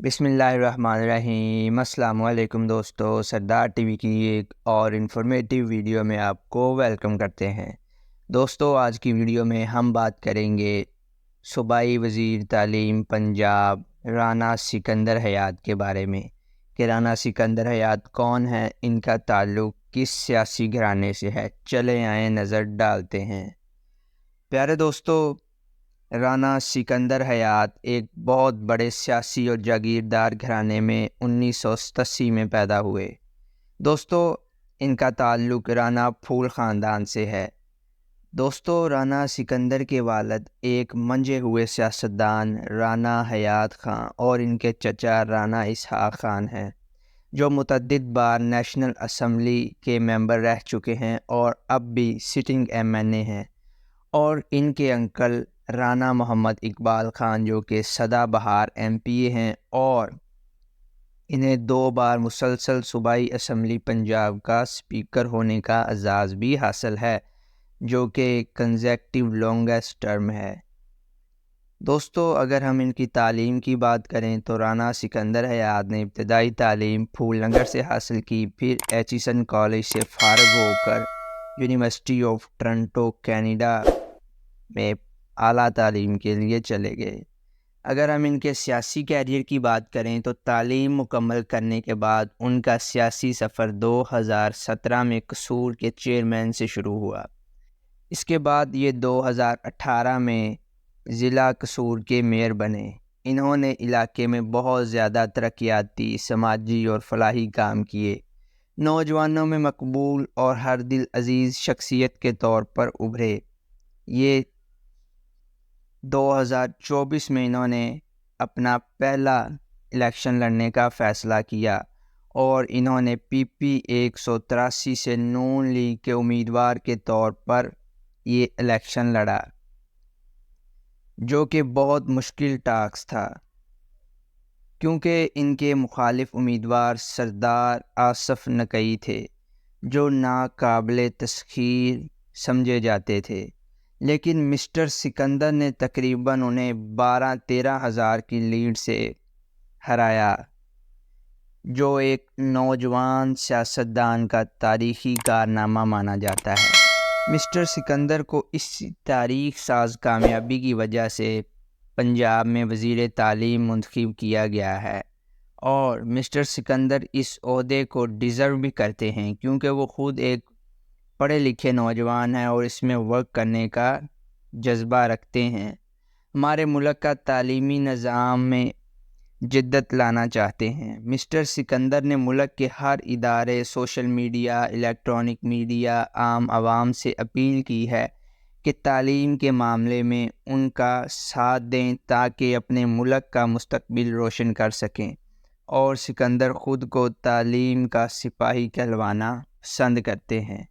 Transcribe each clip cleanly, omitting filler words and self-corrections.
بسم اللہ الرحمن الرحیم۔ السلام علیکم دوستو، سردار ٹی وی کی ایک اور انفارمیٹیو ویڈیو میں آپ کو ویلکم کرتے ہیں۔ دوستو، آج کی ویڈیو میں ہم بات کریں گے صوبائی وزیر تعلیم پنجاب رانا سکندر حیات کے بارے میں کہ رانا سکندر حیات کون ہیں، ان کا تعلق کس سیاسی گھرانے سے ہے۔ چلیں آئیں نظر ڈالتے ہیں۔ پیارے دوستو، رانا سکندر حیات ایک بہت بڑے سیاسی اور جاگیردار گھرانے میں 1987 میں پیدا ہوئے۔ دوستو، ان کا تعلق رانا پھول خاندان سے ہے۔ دوستو، رانا سکندر کے والد ایک منجے ہوئے سیاستدان رانا حیات خان اور ان کے چچا رانا اسحاق خان ہیں، جو متعدد بار نیشنل اسمبلی کے ممبر رہ چکے ہیں اور اب بھی سٹنگ MNA ہیں، اور ان کے انکل رانا محمد اقبال خان جو کہ سدا بہار MPA ہیں، اور انہیں 2 بار مسلسل صوبائی اسمبلی پنجاب کا اسپیکر ہونے کا اعزاز بھی حاصل ہے، جو کہ کنزیکٹیو لانگسٹ ٹرم ہے۔ دوستو، اگر ہم ان کی تعلیم کی بات کریں تو رانا سکندر حیات نے ابتدائی تعلیم پھول نگر سے حاصل کی، پھر ایچیسن کالج سے فارغ ہو کر یونیورسٹی آف ٹورنٹو کینیڈا میں اعلیٰ تعلیم کے لیے چلے گئے۔ اگر ہم ان کے سیاسی کیریئر کی بات کریں تو تعلیم مکمل کرنے کے بعد ان کا سیاسی سفر 2017 میں قصور کے چیئرمین سے شروع ہوا۔ اس کے بعد یہ 2018 میں ضلع قصور کے میئر بنے۔ انہوں نے علاقے میں بہت زیادہ ترقیاتی، سماجی اور فلاحی کام کیے۔ نوجوانوں میں مقبول اور ہر دل عزیز شخصیت کے طور پر ابھرے۔ یہ 2024 میں انہوں نے اپنا پہلا الیکشن لڑنے کا فیصلہ کیا اور انہوں نے PP 183 سے نون لیگ کے امیدوار کے طور پر یہ الیکشن لڑا، جو کہ بہت مشکل ٹاسک تھا کیونکہ ان کے مخالف امیدوار سردار آصف نقوی تھے، جو ناقابل تسخیر سمجھے جاتے تھے، لیکن مسٹر سکندر نے تقریباً انہیں 12-13 ہزار کی لیڈ سے ہرایا، جو ایک نوجوان سیاستدان کا تاریخی کارنامہ مانا جاتا ہے۔ مسٹر سکندر کو اس تاریخ ساز کامیابی کی وجہ سے پنجاب میں وزیر تعلیم منتخب کیا گیا ہے، اور مسٹر سکندر اس عہدے کو ڈیزرو بھی کرتے ہیں کیونکہ وہ خود ایک پڑھے لکھے نوجوان ہیں اور اس میں ورک کرنے کا جذبہ رکھتے ہیں۔ ہمارے ملک کا تعلیمی نظام میں جدت لانا چاہتے ہیں۔ مسٹر سکندر نے ملک کے ہر ادارے، سوشل میڈیا، الیکٹرانک میڈیا، عام عوام سے اپیل کی ہے کہ تعلیم کے معاملے میں ان کا ساتھ دیں تاکہ اپنے ملک کا مستقبل روشن کر سکیں، اور سکندر خود کو تعلیم کا سپاہی کہلوانا پسند کرتے ہیں۔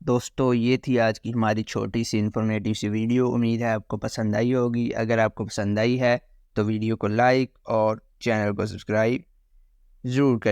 دوستو، یہ تھی آج کی ہماری چھوٹی سی انفارمیٹیو سی ویڈیو۔ امید ہے آپ کو پسند آئی ہوگی۔ اگر آپ کو پسند آئی ہے تو ویڈیو کو لائک اور چینل کو سبسکرائب ضرور کریں۔